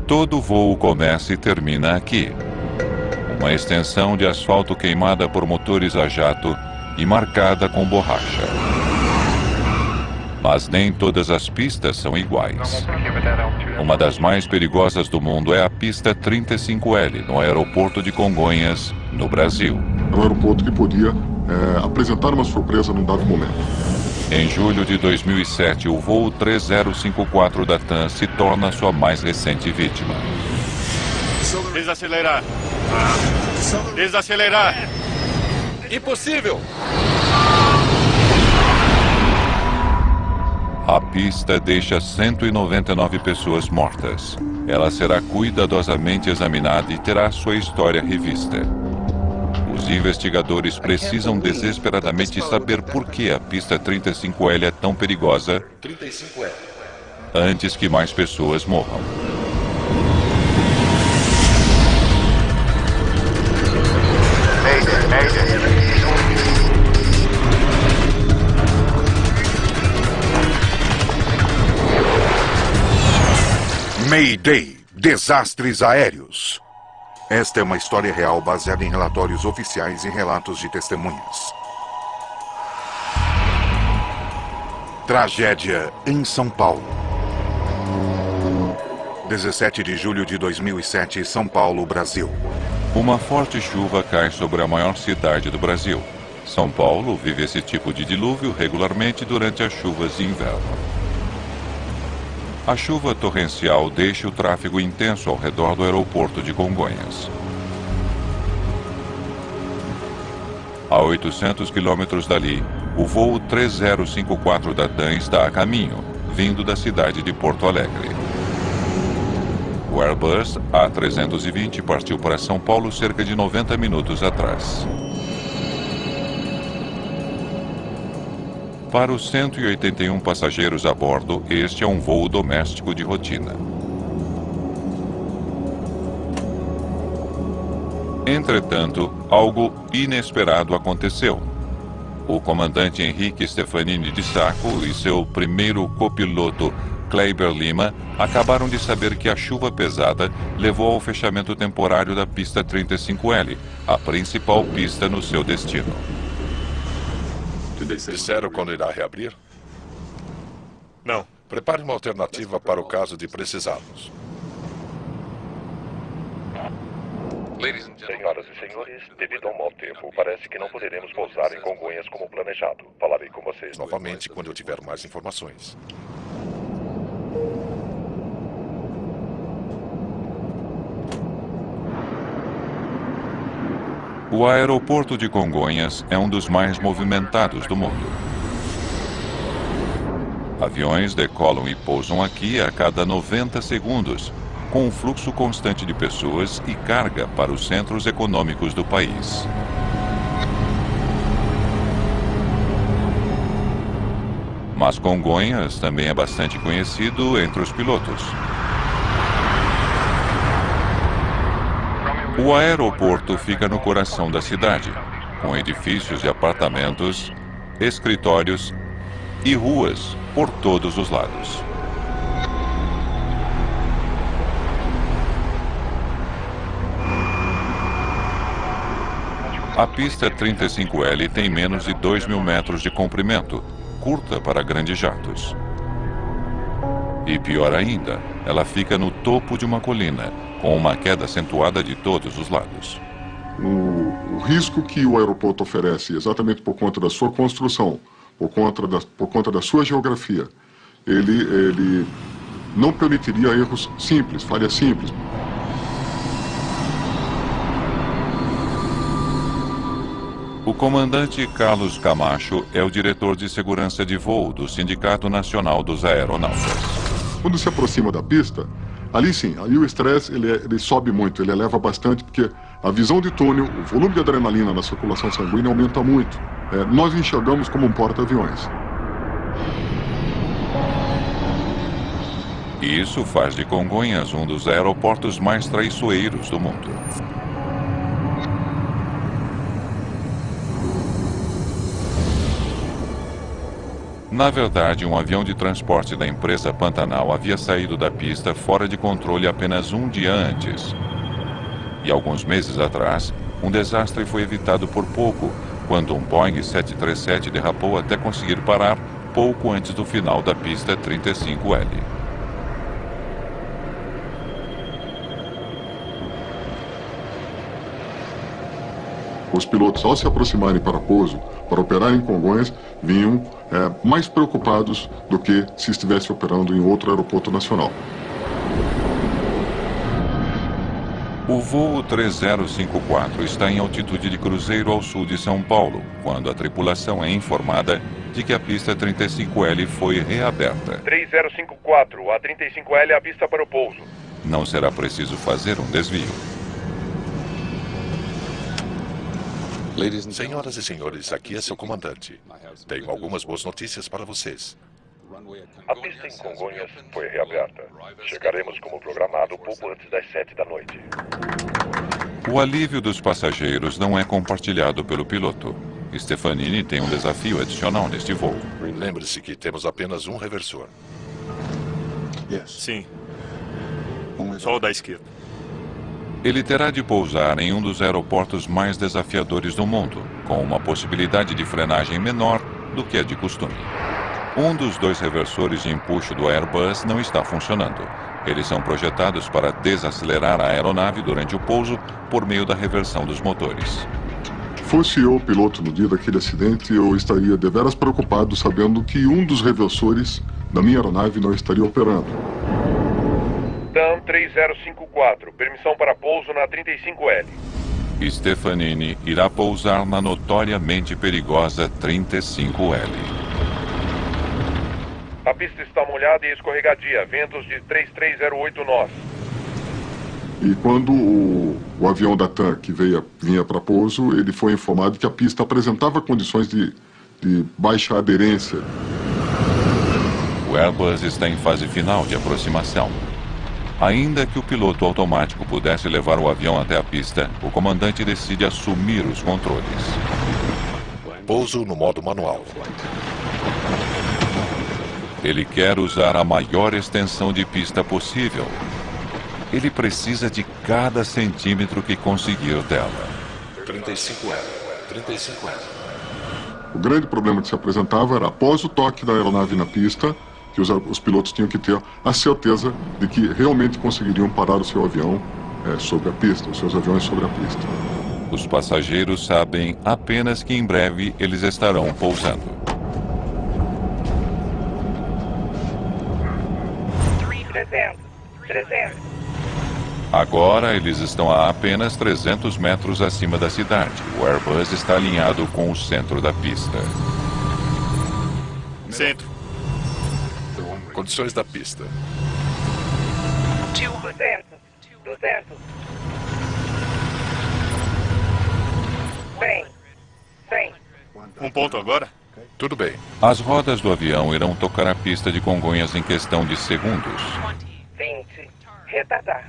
Todo voo começa e termina aqui. Uma extensão de asfalto queimada por motores a jato e marcada com borracha. Mas nem todas as pistas são iguais. Uma das mais perigosas do mundo é a pista 35L, no aeroporto de Congonhas, no Brasil. É um aeroporto que podia apresentar uma surpresa num dado momento. Em julho de 2007, o voo 3054 da TAM se torna sua mais recente vítima. Desacelerar. Desacelerar. Impossível! A pista deixa 199 pessoas mortas. Ela será cuidadosamente examinada e terá sua história revista. Os investigadores precisam desesperadamente saber por que a pista 35L é tão perigosa 35L. antes que mais pessoas morram. Mayday, desastres aéreos. Esta é uma história real baseada em relatórios oficiais e relatos de testemunhas. Tragédia em São Paulo. 17 de julho de 2007, São Paulo, Brasil. Uma forte chuva cai sobre a maior cidade do Brasil. São Paulo vive esse tipo de dilúvio regularmente durante as chuvas de inverno. A chuva torrencial deixa o tráfego intenso ao redor do aeroporto de Congonhas. A 800 quilômetros dali, o voo 3054 da TAM está a caminho, vindo da cidade de Porto Alegre. O Airbus A320 partiu para São Paulo cerca de 90 minutos atrás. Para os 181 passageiros a bordo, este é um voo doméstico de rotina. Entretanto, algo inesperado aconteceu. O comandante Henrique Stefanini de Sacco e seu primeiro copiloto, Kleiber Lima, acabaram de saber que a chuva pesada levou ao fechamento temporário da pista 35L, a principal pista no seu destino. Disseram quando irá reabrir? Não. Prepare uma alternativa para o caso de precisarmos. Senhoras e senhores, devido ao mau tempo, parece que não poderemos pousar em Congonhas como planejado. Falarei com vocês Novamente, quando eu tiver mais informações. O aeroporto de Congonhas é um dos mais movimentados do mundo. Aviões decolam e pousam aqui a cada 90 segundos, com um fluxo constante de pessoas e carga para os centros econômicos do país. Mas Congonhas também é bastante conhecido entre os pilotos. O aeroporto fica no coração da cidade, com edifícios de apartamentos, escritórios e ruas por todos os lados. A pista 35L tem menos de 2.000 metros de comprimento, curta para grandes jatos. E pior ainda, ela fica no topo de uma colina, com uma queda acentuada de todos os lados. O risco que o aeroporto oferece, exatamente por conta da sua construção, por conta da sua geografia, ele não permitiria erros simples, falhas simples. O comandante Carlos Camacho é o diretor de segurança de voo do Sindicato Nacional dos Aeronautas. Quando se aproxima da pista, ali sim, ali o estresse ele sobe muito, ele eleva bastante, porque a visão de túnel, o volume de adrenalina na circulação sanguínea aumenta muito. Nós enxergamos como um porta-aviões. Isso faz de Congonhas um dos aeroportos mais traiçoeiros do mundo. Na verdade, um avião de transporte da empresa Pantanal havia saído da pista fora de controle apenas um dia antes. E alguns meses atrás, um desastre foi evitado por pouco, quando um Boeing 737 derrapou até conseguir parar pouco antes do final da pista 35L. Os pilotos, ao se aproximarem para pouso, para operar em Congonhas, vinham mais preocupados do que se estivesse operando em outro aeroporto nacional. O voo 3054 está em altitude de cruzeiro ao sul de São Paulo, quando a tripulação é informada de que a pista 35L foi reaberta. 3054, a 35L é a pista para o pouso. Não será preciso fazer um desvio. Senhoras e senhores, aqui é seu comandante. Tenho algumas boas notícias para vocês. A pista em Congonhas foi reaberta. Chegaremos como programado pouco antes das 7 da noite. O alívio dos passageiros não é compartilhado pelo piloto. Stefanini tem um desafio adicional neste voo. Lembre-se que temos apenas um reversor. Sim. Só o da esquerda. Ele terá de pousar em um dos aeroportos mais desafiadores do mundo, com uma possibilidade de frenagem menor do que a de costume. Um dos dois reversores de empuxo do Airbus não está funcionando. Eles são projetados para desacelerar a aeronave durante o pouso por meio da reversão dos motores. Fosse eu o piloto no dia daquele acidente, eu estaria deveras preocupado sabendo que um dos reversores da minha aeronave não estaria operando. TAM 3054, permissão para pouso na 35L. Stefanini irá pousar na notoriamente perigosa 35L. A pista está molhada e escorregadia, ventos de 3308 nós. E quando o avião da TAM que vinha para pouso, ele foi informado que a pista apresentava condições de baixa aderência. O Airbus está em fase final de aproximação. Ainda que o piloto automático pudesse levar o avião até a pista, o comandante decide assumir os controles. Pouso no modo manual. Ele quer usar a maior extensão de pista possível. Ele precisa de cada centímetro que conseguir dela. 35L. 35L. O grande problema que se apresentava era, após o toque da aeronave na pista, que os pilotos tinham que ter a certeza de que realmente conseguiriam parar o seu avião sobre a pista, os seus aviões sobre a pista. Os passageiros sabem apenas que em breve eles estarão pousando. 300. Agora eles estão a apenas 300 metros acima da cidade. O Airbus está alinhado com o centro da pista. Centro. Condições da pista. 200. 100. Um ponto agora? Tudo bem. As rodas do avião irão tocar a pista de Congonhas em questão de segundos. 20. Retardar.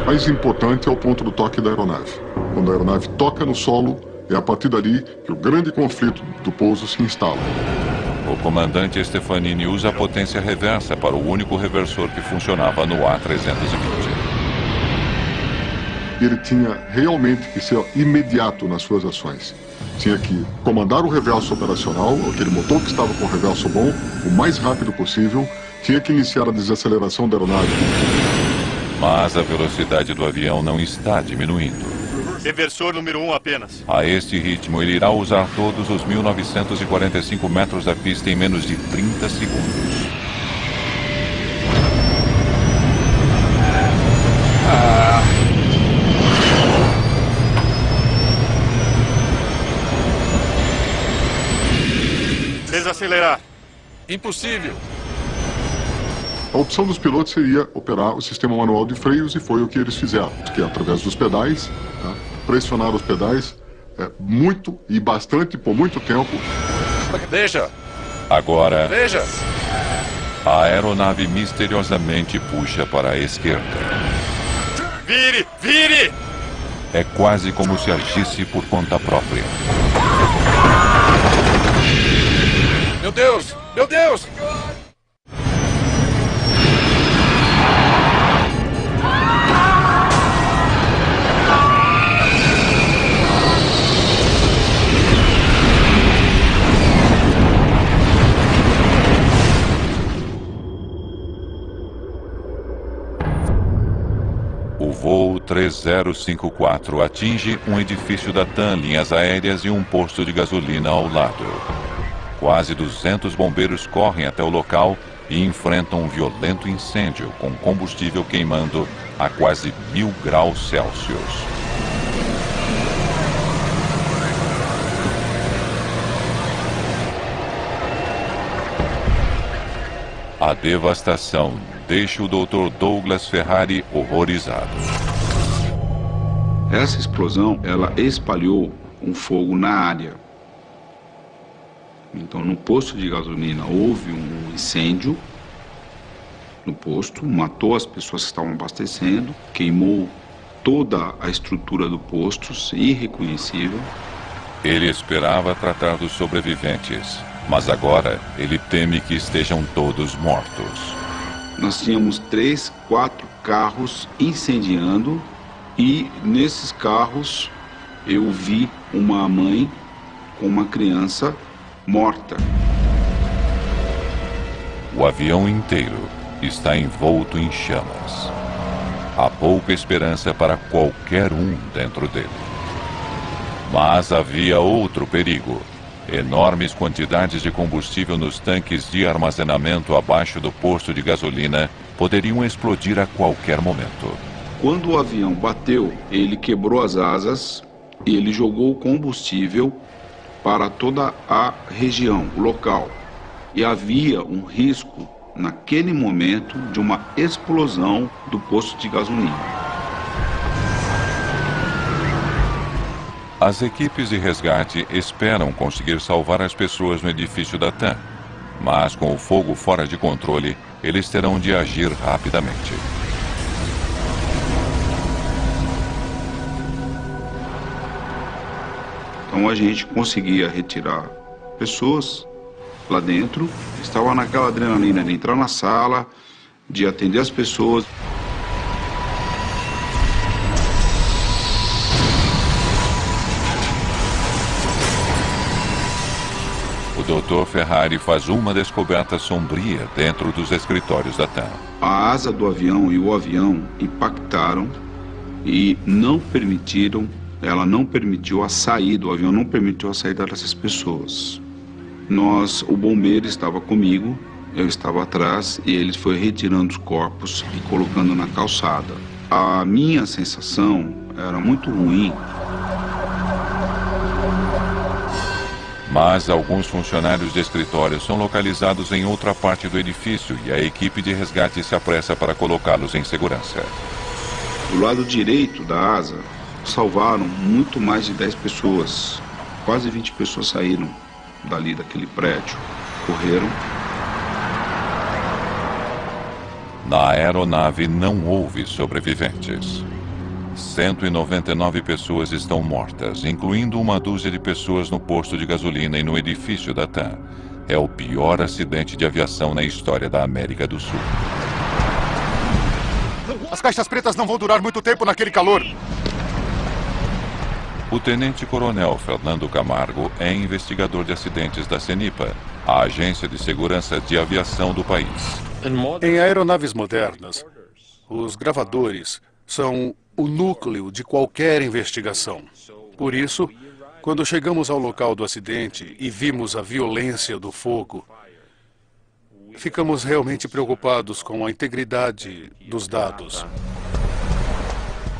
Mais importante é o ponto do toque da aeronave. Quando a aeronave toca no solo, é a partir dali que o grande conflito do pouso se instala. O comandante Stefanini usa a potência reversa para o único reversor que funcionava no A320. Ele tinha realmente que ser imediato nas suas ações. Tinha que comandar o reverso operacional, aquele motor que estava com o reverso bom, o mais rápido possível. Tinha que iniciar a desaceleração da aeronave. Mas a velocidade do avião não está diminuindo. Reversor número 1 apenas. A este ritmo, ele irá usar todos os 1945 metros da pista em menos de 30 segundos. Desacelerar. Impossível. A opção dos pilotos seria operar o sistema manual de freios e foi o que eles fizeram, que é através dos pedais, tá? Pressionar os pedais muito e bastante por muito tempo. Veja. Agora, Veja. a aeronave misteriosamente puxa para a esquerda. Vire! Vire! É quase como se agisse por conta própria. Meu Deus! Meu Deus! O voo 3054 atinge um edifício da TAM Linhas Aéreas e um posto de gasolina ao lado. Quase 200 bombeiros correm até o local e enfrentam um violento incêndio com combustível queimando a quase 1000 graus Celsius. A devastação deixa o Dr. Douglas Ferrari horrorizado. Essa explosão, ela espalhou um fogo na área. Então, no posto de gasolina houve um incêndio no posto, matou as pessoas que estavam abastecendo, queimou toda a estrutura do posto, irreconhecível. Ele esperava tratar dos sobreviventes, mas agora ele teme que estejam todos mortos. Nós tínhamos 3, 4 carros incendiando e nesses carros eu vi uma mãe com uma criança morta. O avião inteiro está envolto em chamas. Há pouca esperança para qualquer um dentro dele. Mas havia outro perigo. Enormes quantidades de combustível nos tanques de armazenamento abaixo do posto de gasolina poderiam explodir a qualquer momento. Quando o avião bateu, ele quebrou as asas e ele jogou o combustível para toda a região, o local. E havia um risco, naquele momento, de uma explosão do posto de gasolina. As equipes de resgate esperam conseguir salvar as pessoas no edifício da TAM. Mas com o fogo fora de controle, eles terão de agir rapidamente. Então a gente conseguia retirar pessoas lá dentro. Estava naquela adrenalina de entrar na sala, de atender as pessoas. O Dr. Ferrari faz uma descoberta sombria dentro dos escritórios da TAM. A asa do avião e o avião impactaram e ela não permitiu a saída, o avião não permitiu a saída dessas pessoas. O bombeiro estava comigo, eu estava atrás e ele foi retirando os corpos e colocando na calçada. A minha sensação era muito ruim. Mas alguns funcionários de escritório são localizados em outra parte do edifício e a equipe de resgate se apressa para colocá-los em segurança. Do lado direito da asa, salvaram muito mais de 10 pessoas. Quase 20 pessoas saíram dali daquele prédio, correram. Na aeronave não houve sobreviventes. 199 pessoas estão mortas, incluindo uma dúzia de pessoas no posto de gasolina e no edifício da TAM. É o pior acidente de aviação na história da América do Sul. As caixas pretas não vão durar muito tempo naquele calor. O tenente-coronel Fernando Camargo é investigador de acidentes da CENIPA, a agência de segurança de aviação do país. Em aeronaves modernas, os gravadores são o núcleo de qualquer investigação. Por isso, quando chegamos ao local do acidente e vimos a violência do fogo, ficamos realmente preocupados com a integridade dos dados.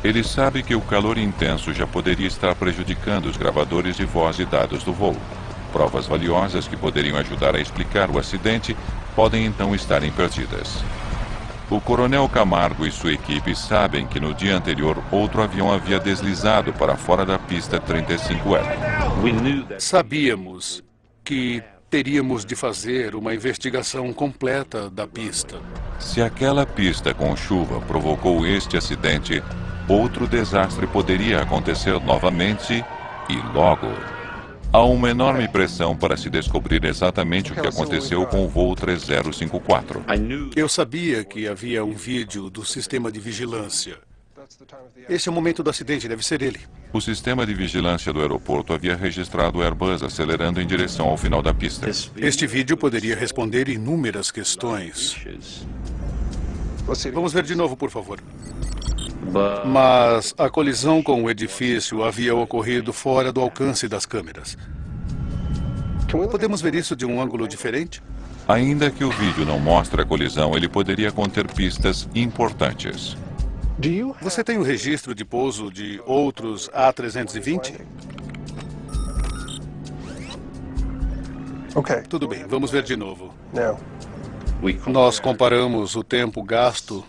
Ele sabe que o calor intenso já poderia estar prejudicando os gravadores de voz e dados do voo. Provas valiosas que poderiam ajudar a explicar o acidente podem então estarem perdidas. O coronel Camargo e sua equipe sabem que no dia anterior outro avião havia deslizado para fora da pista 35L. Sabíamos que teríamos de fazer uma investigação completa da pista. Se aquela pista com chuva provocou este acidente, outro desastre poderia acontecer novamente e logo. Há uma enorme pressão para se descobrir exatamente o que aconteceu com o voo 3054. Eu sabia que havia um vídeo do sistema de vigilância. Esse é o momento do acidente, deve ser ele. O sistema de vigilância do aeroporto havia registrado o Airbus acelerando em direção ao final da pista. Este vídeo poderia responder inúmeras questões. Vamos ver de novo, por favor. Mas a colisão com o edifício havia ocorrido fora do alcance das câmeras. Podemos ver isso de um ângulo diferente? Ainda que o vídeo não mostre a colisão, ele poderia conter pistas importantes. Você tem o registro de pouso de outros A320? Tudo bem, vamos ver de novo. Nós comparamos o tempo gasto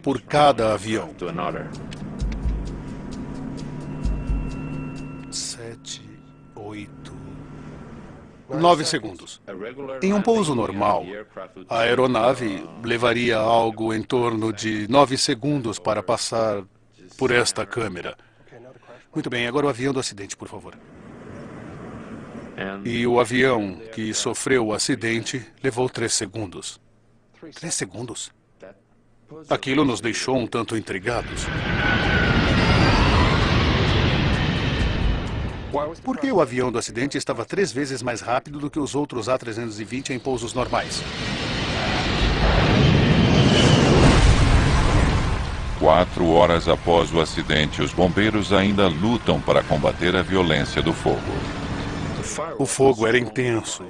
por cada avião. 7, 8, 9 segundos. Em um pouso normal, a aeronave levaria algo em torno de 9 segundos para passar por esta câmera. Muito bem, agora o avião do acidente, por favor. E o avião que sofreu o acidente levou 3 segundos. 3 segundos? Aquilo nos deixou um tanto intrigados. Por que o avião do acidente estava 3 vezes mais rápido do que os outros A320 em pousos normais? 4 horas após o acidente, os bombeiros ainda lutam para combater a violência do fogo. O fogo era intenso,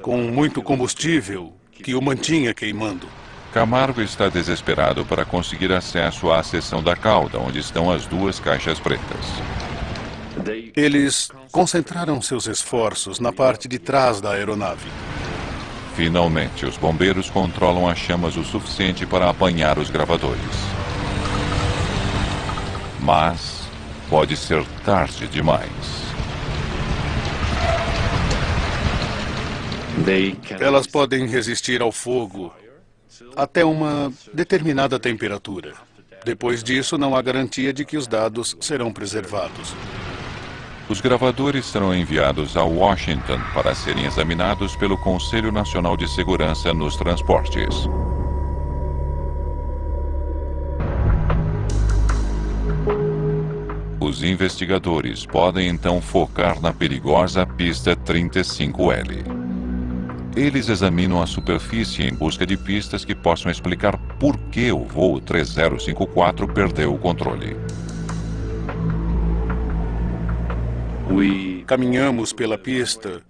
com muito combustível que o mantinha queimando. Camargo está desesperado para conseguir acesso à seção da cauda, onde estão as 2 caixas pretas. Eles concentraram seus esforços na parte de trás da aeronave. Finalmente, os bombeiros controlam as chamas o suficiente para apanhar os gravadores. Mas pode ser tarde demais. Elas podem resistir ao fogo até uma determinada temperatura. Depois disso, não há garantia de que os dados serão preservados. Os gravadores serão enviados a Washington para serem examinados pelo Conselho Nacional de Segurança nos Transportes. Os investigadores podem então focar na perigosa pista 35L. Eles examinam a superfície em busca de pistas que possam explicar por que o voo 3054 perdeu o controle. Caminhamos pela pista,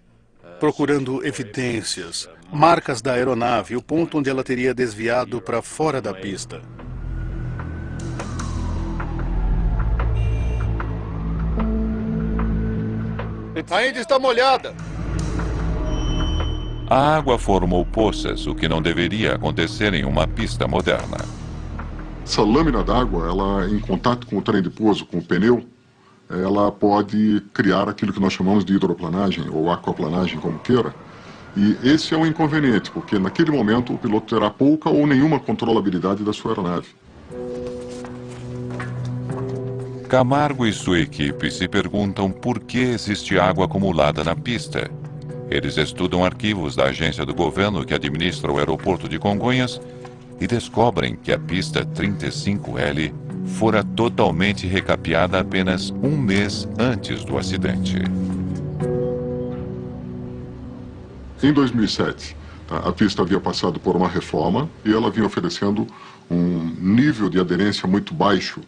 procurando evidências, marcas da aeronave, o ponto onde ela teria desviado para fora da pista. Ainda está molhada. A água formou poças, o que não deveria acontecer em uma pista moderna. Essa lâmina d'água, ela em contato com o trem de pouso, com o pneu, ela pode criar aquilo que nós chamamos de hidroplanagem ou aquaplanagem, como queira. E esse é um inconveniente, porque naquele momento o piloto terá pouca ou nenhuma controlabilidade da sua aeronave. Camargo e sua equipe se perguntam por que existe água acumulada na pista. Eles estudam arquivos da agência do governo que administra o aeroporto de Congonhas e descobrem que a pista 35L fora totalmente recapeada apenas um mês antes do acidente. Em 2007, a pista havia passado por uma reforma e ela vinha oferecendo um nível de aderência muito baixo.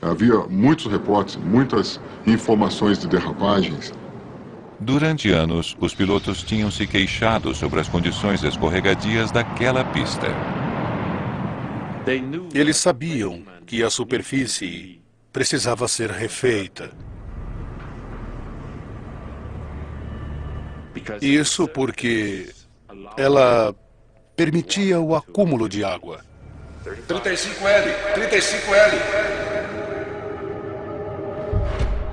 Havia muitos reportes, muitas informações de derrapagens. Durante anos, os pilotos tinham se queixado sobre as condições escorregadias daquela pista. Eles sabiam que a superfície precisava ser refeita. Isso porque ela permitia o acúmulo de água. 35L, 35L.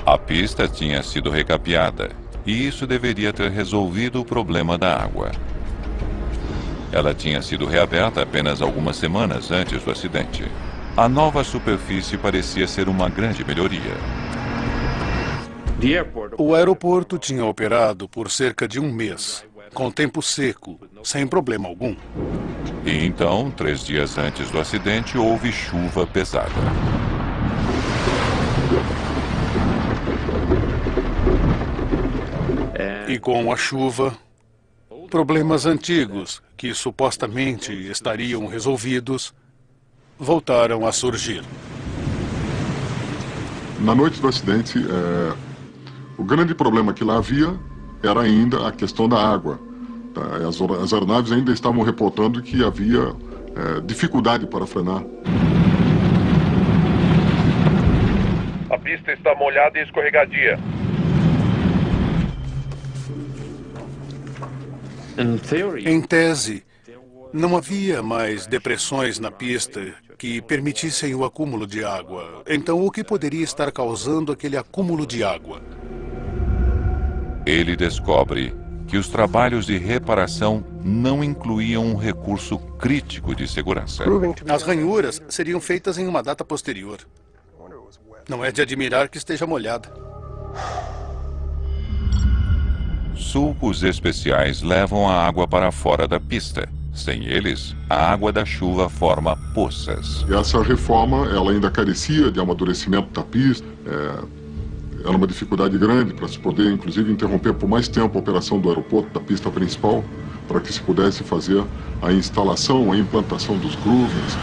A pista tinha sido recapeada e isso deveria ter resolvido o problema da água. Ela tinha sido reaberta apenas algumas semanas antes do acidente. A nova superfície parecia ser uma grande melhoria. O aeroporto tinha operado por cerca de um mês, com tempo seco, sem problema algum. E então, 3 dias antes do acidente, houve chuva pesada. E com a chuva, problemas antigos, que supostamente estariam resolvidos, voltaram a surgir. Na noite do acidente, o grande problema que lá havia era ainda a questão da água. Tá? As aeronaves ainda estavam reportando que havia dificuldade para frenar. A pista está molhada e escorregadia. Em tese, não havia mais depressões na pista que permitissem o acúmulo de água. Então, o que poderia estar causando aquele acúmulo de água? Ele descobre que os trabalhos de reparação não incluíam um recurso crítico de segurança. As ranhuras seriam feitas em uma data posterior. Não é de admirar que esteja molhada. Sulcos especiais levam a água para fora da pista. Sem eles, a água da chuva forma poças. Essa reforma, ela ainda carecia de amadurecimento da pista. Era uma dificuldade grande para se poder, inclusive, interromper por mais tempo a operação do aeroporto, da pista principal, para que se pudesse fazer a instalação, a implantação dos groovings.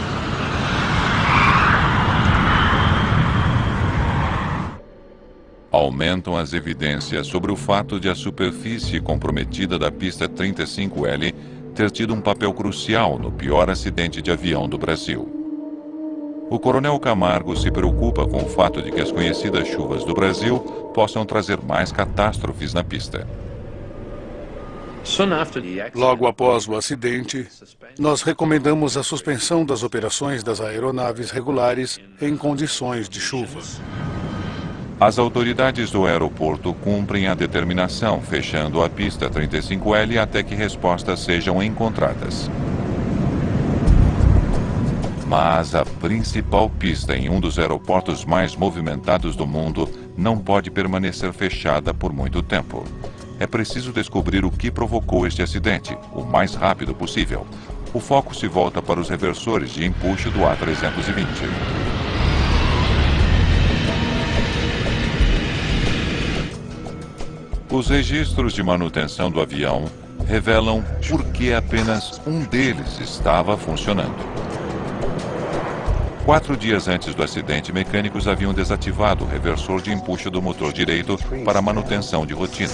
Aumentam as evidências sobre o fato de a superfície comprometida da pista 35L ter tido um papel crucial no pior acidente de avião do Brasil. O coronel Camargo se preocupa com o fato de que as conhecidas chuvas do Brasil possam trazer mais catástrofes na pista. Logo após o acidente, nós recomendamos a suspensão das operações das aeronaves regulares em condições de chuva. As autoridades do aeroporto cumprem a determinação, fechando a pista 35L até que respostas sejam encontradas. Mas a principal pista em um dos aeroportos mais movimentados do mundo não pode permanecer fechada por muito tempo. É preciso descobrir o que provocou este acidente, o mais rápido possível. O foco se volta para os reversores de empuxo do A320. Os registros de manutenção do avião revelam por que apenas um deles estava funcionando. 4 dias antes do acidente, mecânicos haviam desativado o reversor de empuxo do motor direito para manutenção de rotina.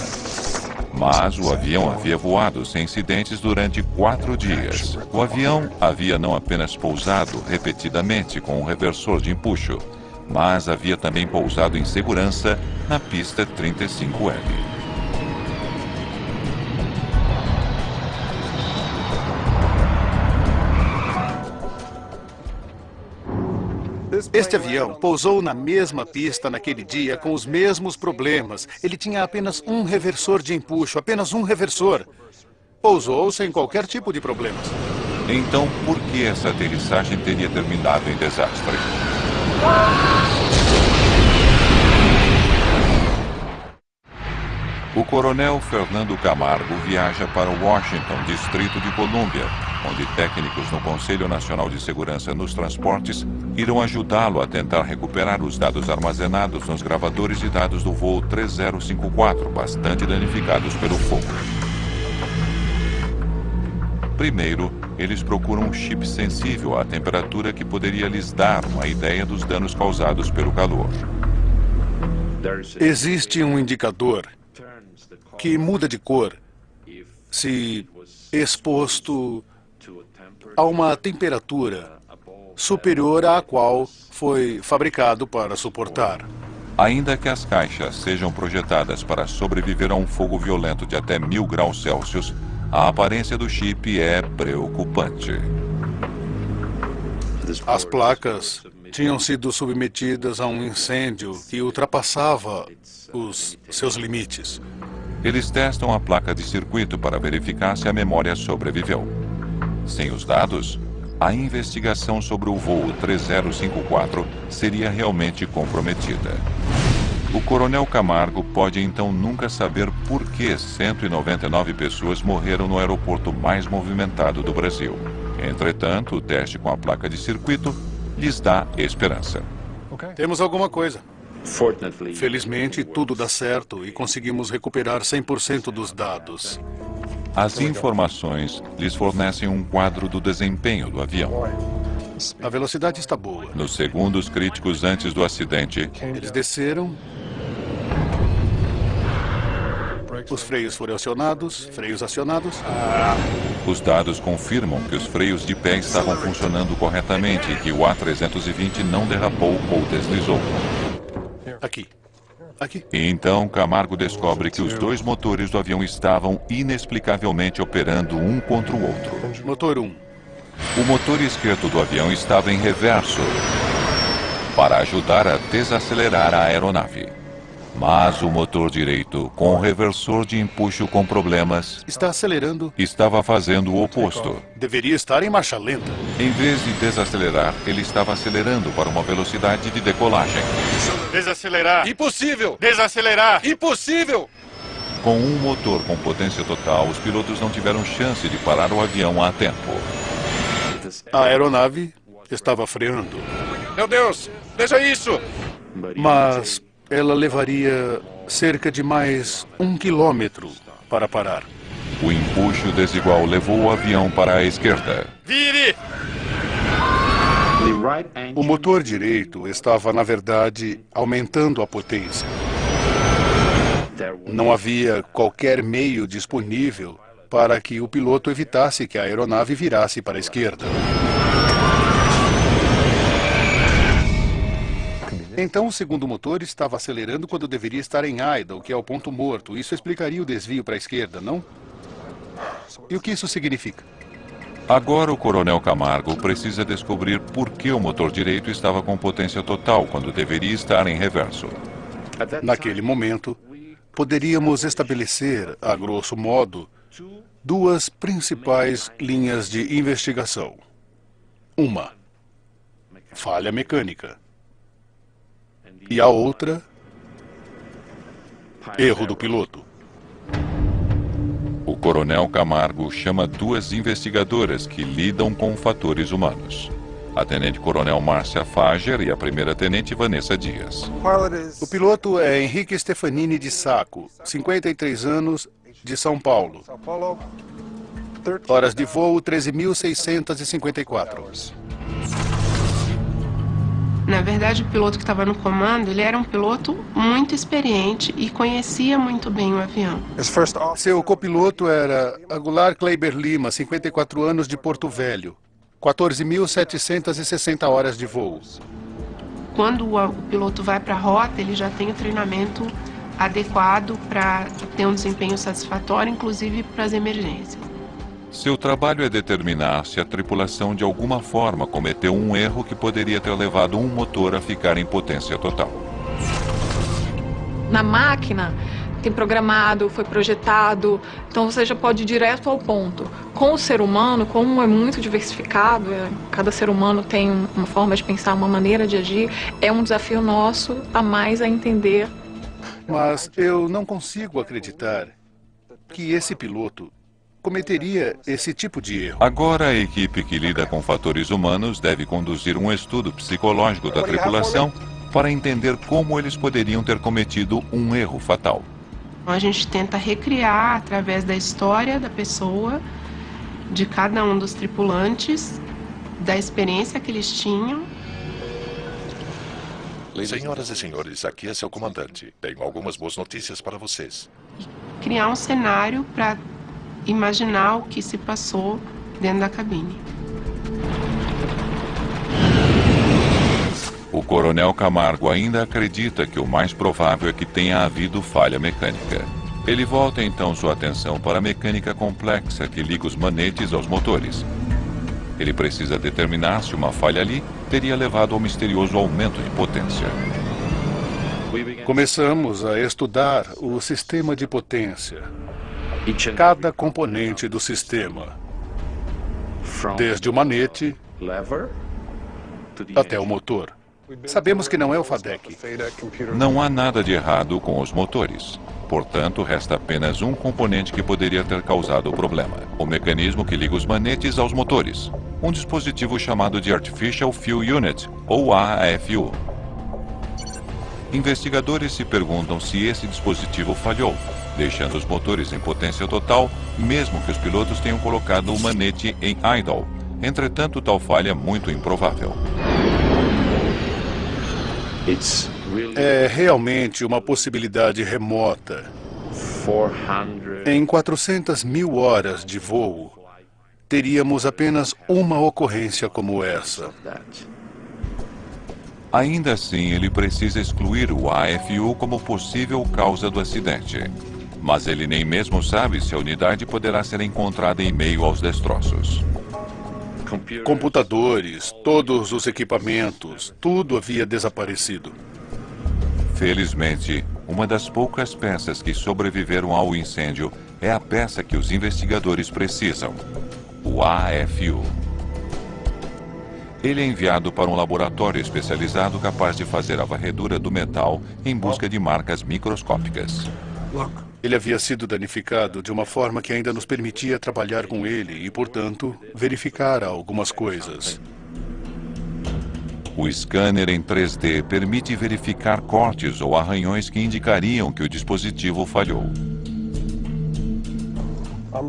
Mas o avião havia voado sem incidentes durante 4 dias. O avião havia não apenas pousado repetidamente com o reversor de empuxo, mas havia também pousado em segurança na pista 35L. Este avião pousou na mesma pista naquele dia com os mesmos problemas. Ele tinha apenas um reversor de empuxo, apenas um reversor. Pousou sem qualquer tipo de problemas. Então, por que essa aterrissagem teria terminado em desastre? O coronel Fernando Camargo viaja para Washington, Distrito de Colômbia, onde técnicos no Conselho Nacional de Segurança nos Transportes irão ajudá-lo a tentar recuperar os dados armazenados nos gravadores de dados do voo 3054, bastante danificados pelo fogo. Primeiro, eles procuram um chip sensível à temperatura que poderia lhes dar uma ideia dos danos causados pelo calor. Existe um indicador que muda de cor se exposto a uma temperatura superior à qual foi fabricado para suportar. Ainda que as caixas sejam projetadas para sobreviver a um fogo violento de até 1000 graus Celsius, a aparência do chip é preocupante. As placas tinham sido submetidas a um incêndio que ultrapassava os seus limites. Eles testam a placa de circuito para verificar se a memória sobreviveu. Sem os dados, a investigação sobre o voo 3054 seria realmente comprometida. O Coronel Camargo pode então nunca saber por que 199 pessoas morreram no aeroporto mais movimentado do Brasil. Entretanto, o teste com a placa de circuito lhes dá esperança. Temos alguma coisa. Felizmente, tudo dá certo e conseguimos recuperar 100% dos dados. As informações lhes fornecem um quadro do desempenho do avião. A velocidade está boa. Nos segundos críticos antes do acidente, Eles desceram. Os freios foram acionados, freios acionados. os dados confirmam que os freios de pé estavam funcionando corretamente e que o A320 não derrapou ou deslizou. Aqui. Aqui. E então Camargo descobre que os dois motores do avião estavam inexplicavelmente operando um contra o outro. Motor 1. O motor esquerdo do avião estava em reverso para ajudar a desacelerar a aeronave. Mas o motor direito, com o reversor de empuxo com problemas, Está acelerando. estava fazendo o oposto. Deveria estar em marcha lenta. Em vez de desacelerar, ele estava acelerando para uma velocidade de decolagem. Desacelerar. Impossível! Desacelerar. Impossível! Com um motor com potência total, os pilotos não tiveram chance de parar o avião a tempo. A aeronave estava freando. Meu Deus! Veja isso! Mas ela levaria cerca de mais 1 quilômetro para parar. O empuxo desigual levou o avião para a esquerda. Vire! O motor direito estava, na verdade, aumentando a potência. Não havia qualquer meio disponível para que o piloto evitasse que a aeronave virasse para a esquerda. Então, o segundo motor estava acelerando quando deveria estar em idle, que é o ponto morto. Isso explicaria o desvio para a esquerda, não? E o que isso significa? Agora o Coronel Camargo precisa descobrir por que o motor direito estava com potência total quando deveria estar em reverso. Naquele momento, poderíamos estabelecer, a grosso modo, duas principais linhas de investigação. Uma, falha mecânica. E a outra, erro do piloto. O Coronel Camargo chama duas investigadoras que lidam com fatores humanos. A Tenente-Coronel Márcia Fager e a Primeira-Tenente Vanessa Dias. O piloto é Henrique Stefanini de Sacco, 53 anos, de São Paulo. Horas de voo 13.654. Na verdade, o piloto que estava no comando, ele era um piloto muito experiente e conhecia muito bem o avião. Seu copiloto era Aguilar Kleiber Lima, 54 anos, de Porto Velho. 14.760 horas de voo. Quando o piloto vai para a rota, ele já tem o treinamento adequado para ter um desempenho satisfatório, inclusive para as emergências. Seu trabalho é determinar se a tripulação de alguma forma cometeu um erro que poderia ter levado um motor a ficar em potência total. Na máquina, tem programado, foi projetado, então você já pode ir direto ao ponto. Com o ser humano, como é muito diversificado, cada ser humano tem uma forma de pensar, uma maneira de agir, é um desafio nosso a mais a entender. Mas eu não consigo acreditar que esse piloto cometeria esse tipo de erro. Agora a equipe que lida com fatores humanos deve conduzir um estudo psicológico da tripulação para entender como eles poderiam ter cometido um erro fatal. A gente tenta recriar, através da história da pessoa, de cada um dos tripulantes, da experiência que eles tinham. Senhoras e senhores, aqui é seu comandante. Tenho algumas boas notícias para vocês. Criar um cenário para imaginar o que se passou dentro da cabine. O Coronel Camargo ainda acredita que o mais provável é que tenha havido falha mecânica. Ele volta então sua atenção para a mecânica complexa que liga os manetes aos motores. Ele precisa determinar se uma falha ali teria levado ao misterioso aumento de potência. Começamos a estudar o sistema de potência. Cada componente do sistema, desde o manete até o motor. Sabemos que não é o FADEC. Não há nada de errado com os motores. Portanto, resta apenas um componente que poderia ter causado o problema: o mecanismo que liga os manetes aos motores. Um dispositivo chamado de Artificial Fuel Unit, ou AFU. Investigadores se perguntam se esse dispositivo falhou, deixando os motores em potência total, mesmo que os pilotos tenham colocado o manete em idle. Entretanto, tal falha é muito improvável. É realmente uma possibilidade remota. Em 400 mil horas de voo, teríamos apenas uma ocorrência como essa. Ainda assim, ele precisa excluir o AFU como possível causa do acidente. Mas ele nem mesmo sabe se a unidade poderá ser encontrada em meio aos destroços. Computadores, todos os equipamentos, tudo havia desaparecido. Felizmente, uma das poucas peças que sobreviveram ao incêndio é a peça que os investigadores precisam: o AFU. Ele é enviado para um laboratório especializado capaz de fazer a varredura do metal em busca de marcas microscópicas. Ele havia sido danificado de uma forma que ainda nos permitia trabalhar com ele e, portanto, verificar algumas coisas. O scanner em 3D permite verificar cortes ou arranhões que indicariam que o dispositivo falhou.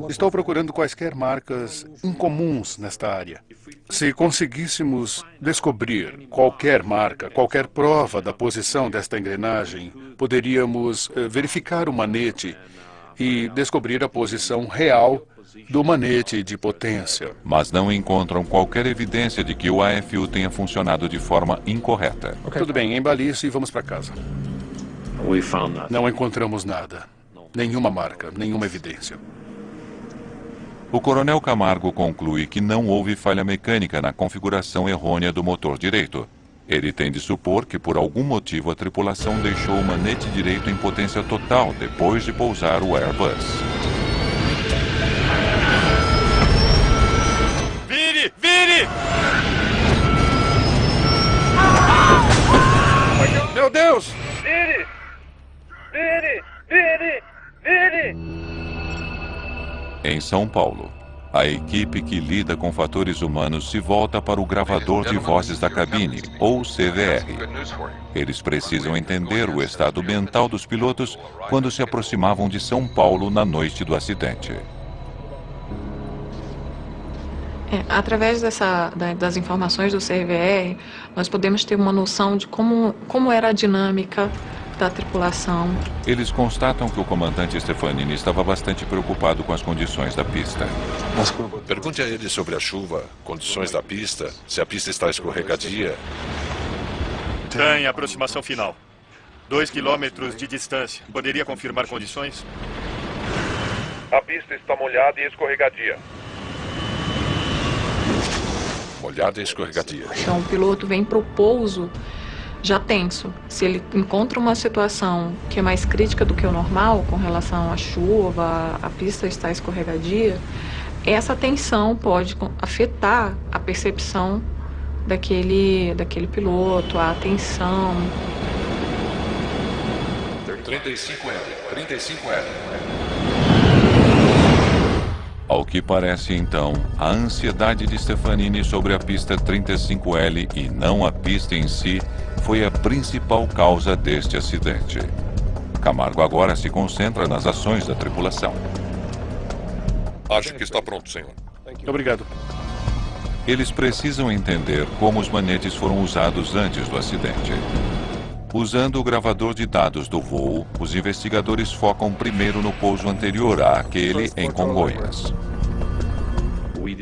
Estou procurando quaisquer marcas incomuns nesta área. Se conseguíssemos descobrir qualquer marca, qualquer prova da posição desta engrenagem, poderíamos verificar o manete e descobrir a posição real do manete de potência. Mas não encontram qualquer evidência de que o AFU tenha funcionado de forma incorreta. Tudo bem, embale isso e vamos para casa. Não encontramos nada. Nenhuma marca, nenhuma evidência. O coronel Camargo conclui que não houve falha mecânica na configuração errônea do motor direito. Ele tem de supor que, por algum motivo, a tripulação deixou o manete direito em potência total depois de pousar o Airbus. Vire! Vire! Meu Deus! Vire! Vire! Vire! Vire! Em São Paulo, a equipe que lida com fatores humanos se volta para o gravador de vozes da cabine, ou CVR. Eles precisam entender o estado mental dos pilotos quando se aproximavam de São Paulo na noite do acidente. Através das informações do CVR, nós podemos ter uma noção de como era a dinâmica da tripulação. Eles constatam que o comandante Stefanini estava bastante preocupado com as condições da pista. Pergunte a ele sobre a chuva, condições da pista, se a pista está escorregadia. Tem aproximação final. 2 quilômetros de distância. Poderia confirmar condições? A pista está molhada e escorregadia. Molhada e escorregadia. Então o piloto vem para o pouso já tenso. Se ele encontra uma situação que é mais crítica do que o normal, com relação à chuva, a pista está escorregadia, essa tensão pode afetar a percepção daquele piloto, a atenção. 35L, 35L. Ao que parece, então, a ansiedade de Stefanini sobre a pista 35L e não a pista em si foi a principal causa deste acidente. Camargo agora se concentra nas ações da tripulação. Acho que está pronto, senhor. Obrigado. Eles precisam entender como os manetes foram usados antes do acidente. Usando o gravador de dados do voo, os investigadores focam primeiro no pouso anterior àquele em Congonhas.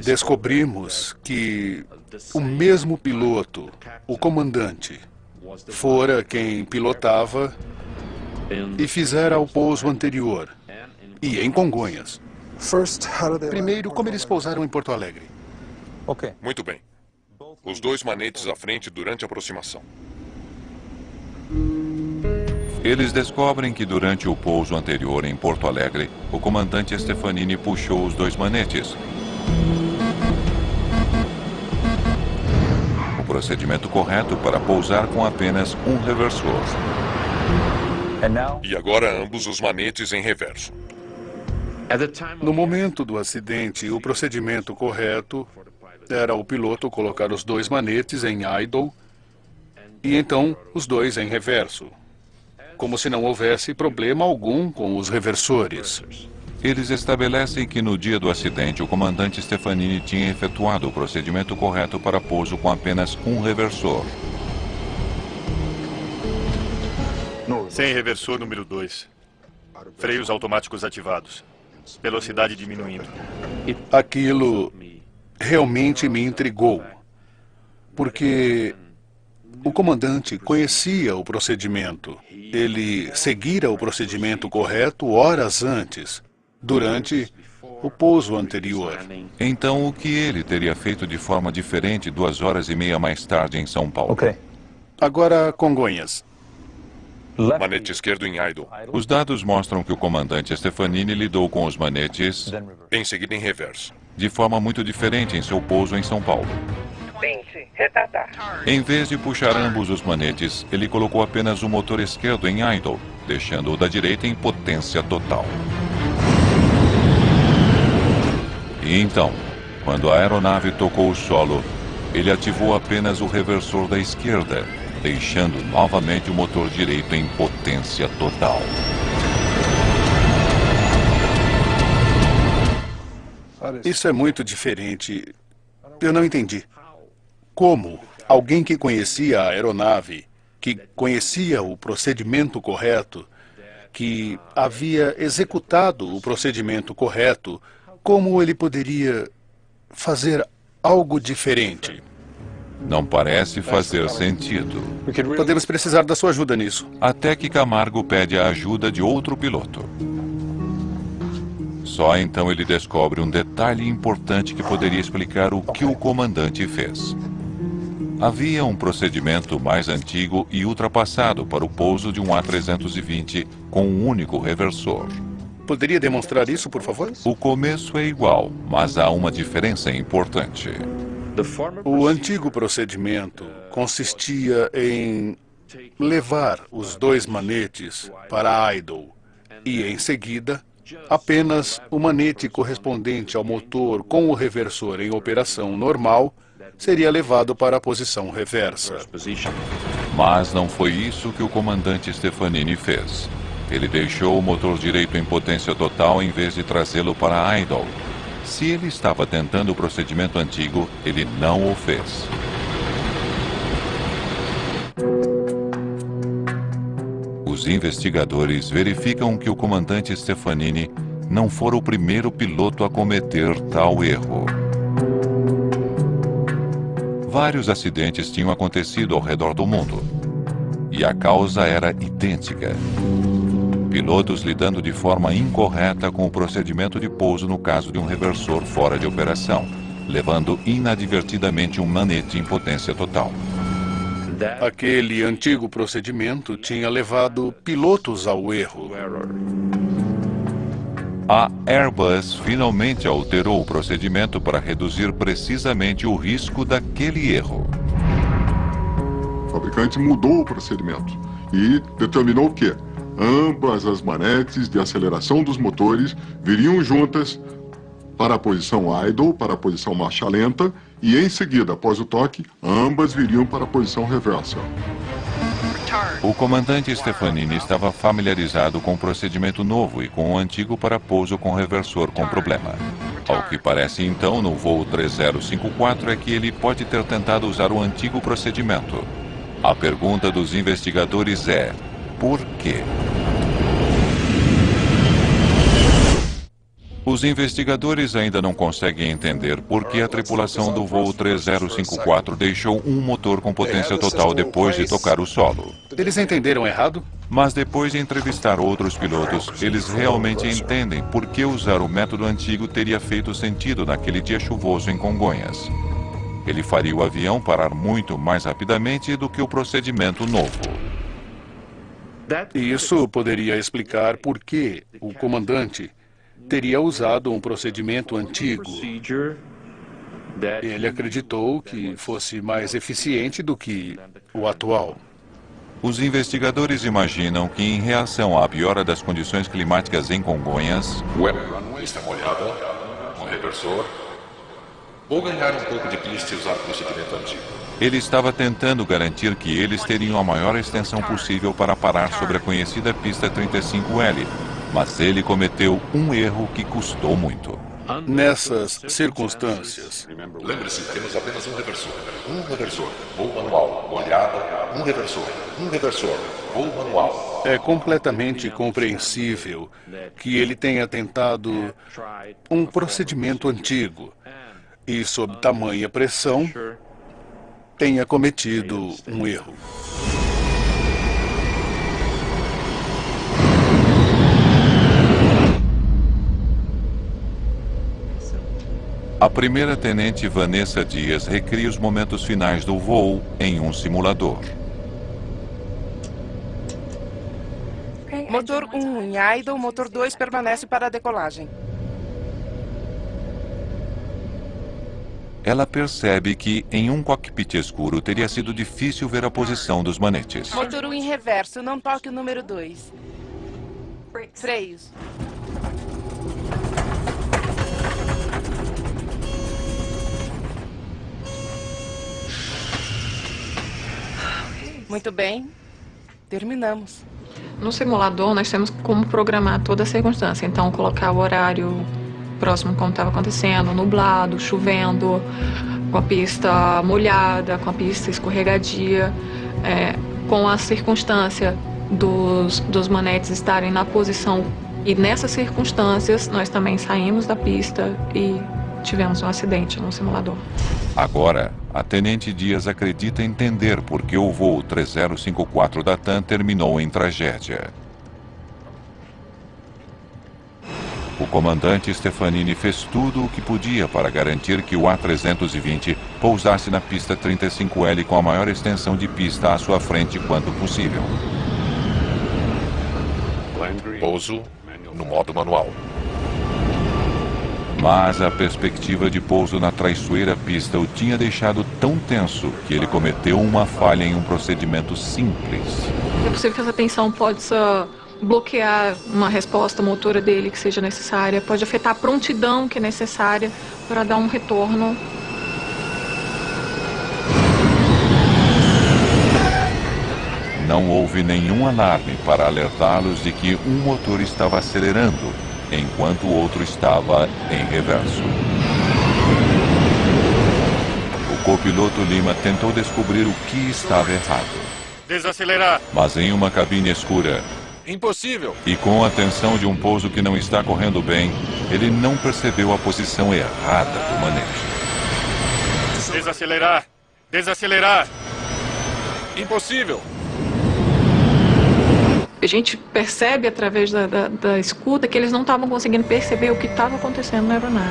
Descobrimos que o mesmo piloto, o comandante, fora quem pilotava e fizera o pouso anterior, e em Congonhas. Primeiro, como eles pousaram em Porto Alegre. Muito bem. Os dois manetes à frente durante a aproximação. Eles descobrem que durante o pouso anterior em Porto Alegre, o comandante Stefanini puxou os dois manetes. procedimento correto para pousar com apenas um reversor. E agora ambos os manetes em reverso. No momento do acidente, o procedimento correto era o piloto colocar os dois manetes em idle e então os dois em reverso, como se não houvesse problema algum com os reversores. Eles estabelecem que no dia do acidente o comandante Stefanini tinha efetuado o procedimento correto para pouso com apenas um reversor. Sem reversor número 2. Freios automáticos ativados. Velocidade diminuindo. Aquilo realmente me intrigou, porque o comandante conhecia o procedimento. Ele seguira o procedimento correto horas antes, durante o pouso anterior. Então, o que ele teria feito de forma diferente 2 horas e meia mais tarde em São Paulo? Agora, Congonhas. Manete esquerdo em idle. Os dados mostram que o comandante Stefanini lidou com os manetes Em seguida em reverso. de forma muito diferente em seu pouso em São Paulo. Em vez de puxar ambos os manetes, ele colocou apenas o motor esquerdo em idle, deixando o da direita em potência total. E então, quando a aeronave tocou o solo, ele ativou apenas o reversor da esquerda, deixando novamente o motor direito em potência total. Isso é muito diferente. Eu não entendi. Como alguém que conhecia a aeronave, que conhecia o procedimento correto, que havia executado o procedimento correto, como ele poderia fazer algo diferente? Não parece fazer sentido. Podemos precisar da sua ajuda nisso. Até que Camargo pede a ajuda de outro piloto. Só então ele descobre um detalhe importante que poderia explicar o que o comandante fez. Havia um procedimento mais antigo e ultrapassado para o pouso de um A320 com um único reversor. Poderia demonstrar isso, por favor? O começo é igual, mas há uma diferença importante. O antigo procedimento consistia em levar os dois manetes para idle e, em seguida, apenas o manete correspondente ao motor com o reversor em operação normal seria levado para a posição reversa. Mas não foi isso que o comandante Stefanini fez. Ele deixou o motor direito em potência total em vez de trazê-lo para idle. Se ele estava tentando o procedimento antigo, ele não o fez. Os investigadores verificam que o comandante Stefanini não fora o primeiro piloto a cometer tal erro. Vários acidentes tinham acontecido ao redor do mundo, e a causa era idêntica. Pilotos lidando de forma incorreta com o procedimento de pouso no caso de um reversor fora de operação, levando inadvertidamente um manete em potência total. Aquele antigo procedimento tinha levado pilotos ao erro. A Airbus finalmente alterou o procedimento para reduzir precisamente o risco daquele erro. O fabricante mudou o procedimento e determinou que ambas as manetes de aceleração dos motores viriam juntas para a posição idle, para a posição marcha lenta, e em seguida, após o toque, ambas viriam para a posição reversa. O comandante Stefanini estava familiarizado com o procedimento novo e com o antigo para pouso com reversor com problema. Ao que parece então no voo 3054 é que ele pode ter tentado usar o antigo procedimento. A pergunta dos investigadores é: por quê? Os investigadores ainda não conseguem entender por que a tripulação do voo 3054 deixou um motor com potência total depois de tocar o solo. Eles entenderam errado? Mas depois de entrevistar outros pilotos, eles realmente entendem por que usar o método antigo teria feito sentido naquele dia chuvoso em Congonhas. Ele faria o avião parar muito mais rapidamente do que o procedimento novo. Isso poderia explicar por que o comandante teria usado um procedimento antigo Ele acreditou que fosse mais eficiente do que o atual. Os investigadores imaginam que, em reação à piora das condições climáticas em Congonhas, A runway está molhada, um reversor. Vou ganhar um pouco de pista e usar o procedimento antigo. ele estava tentando garantir que eles teriam a maior extensão possível para parar sobre a conhecida pista 35L, mas ele cometeu um erro que custou muito. Nessas circunstâncias, Lembre-se, temos apenas um reversor. Um reversor, voo manual, molhada, um reversor, voo manual. é completamente compreensível que ele tenha tentado um procedimento antigo e, sob tamanha pressão, tenha cometido um erro. A primeira-tenente Vanessa Dias recria os momentos finais do voo em um simulador. Motor 1 em idle, motor 2 permanece para a decolagem. Ela percebe que, em um cockpit escuro, teria sido difícil ver a posição dos manetes. Motor 1 em reverso, não toque o número 2. Freios. Muito bem. Terminamos. No simulador, nós temos como programar toda a circunstância. Então, colocar o horário próximo como estava acontecendo, nublado, chovendo, com a pista molhada, com a pista escorregadia, com a circunstância dos manetes estarem na posição. E nessas circunstâncias, nós também saímos da pista e tivemos um acidente no simulador. Agora, a Tenente Dias acredita entender por que o voo 3054 da TAM terminou em tragédia. O comandante Stefanini fez tudo o que podia para garantir que o A320 pousasse na pista 35L com a maior extensão de pista à sua frente quanto possível. Pouso no modo manual. Mas a perspectiva de pouso na traiçoeira pista o tinha deixado tão tenso que ele cometeu uma falha em um procedimento simples. É possível que essa tensão possa bloquear uma resposta motora dele que seja necessária, pode afetar a prontidão que é necessária para dar um retorno. Não houve nenhum alarme para alertá-los de que um motor estava acelerando, enquanto o outro estava em reverso. O copiloto Lima tentou descobrir o que estava errado. Desacelerar! Mas em uma cabine escura, Impossível! e com a tensão de um pouso que não está correndo bem, ele não percebeu a posição errada do manete. Desacelerar! Desacelerar! Impossível! A gente percebe através da escuta que eles não estavam conseguindo perceber o que estava acontecendo na aeronave.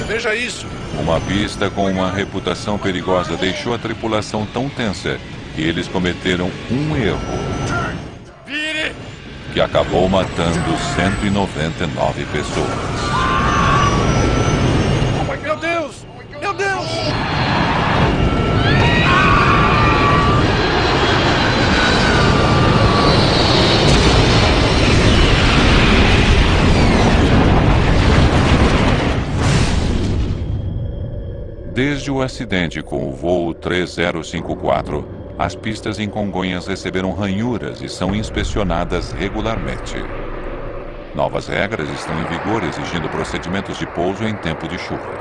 Veja isso! Uma pista com uma reputação perigosa deixou a tripulação tão tensa que eles cometeram um erro Vire! que acabou matando 199 pessoas. Meu Deus! Meu Deus! Desde o acidente com o voo 3054, as pistas em Congonhas receberam ranhuras e são inspecionadas regularmente. Novas regras estão em vigor exigindo procedimentos de pouso em tempo de chuva.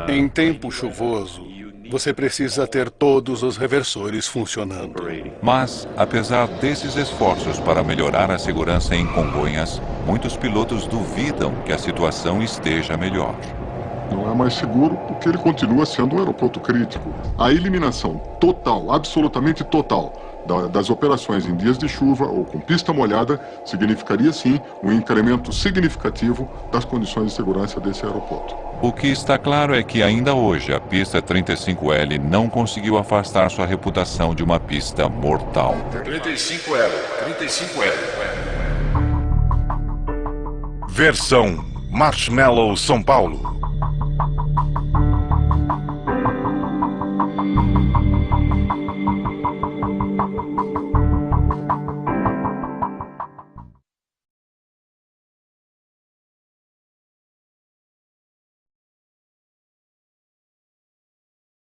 Em tempo chuvoso, você precisa ter todos os reversores funcionando. Mas, apesar desses esforços para melhorar a segurança em Congonhas, muitos pilotos duvidam que a situação esteja melhor. Não é mais seguro porque ele continua sendo um aeroporto crítico. A eliminação total, absolutamente total, das operações em dias de chuva ou com pista molhada significaria sim um incremento significativo das condições de segurança desse aeroporto. O que está claro é que ainda hoje a pista 35L não conseguiu afastar sua reputação de uma pista mortal. 35L. Versão Marshmallow, São Paulo.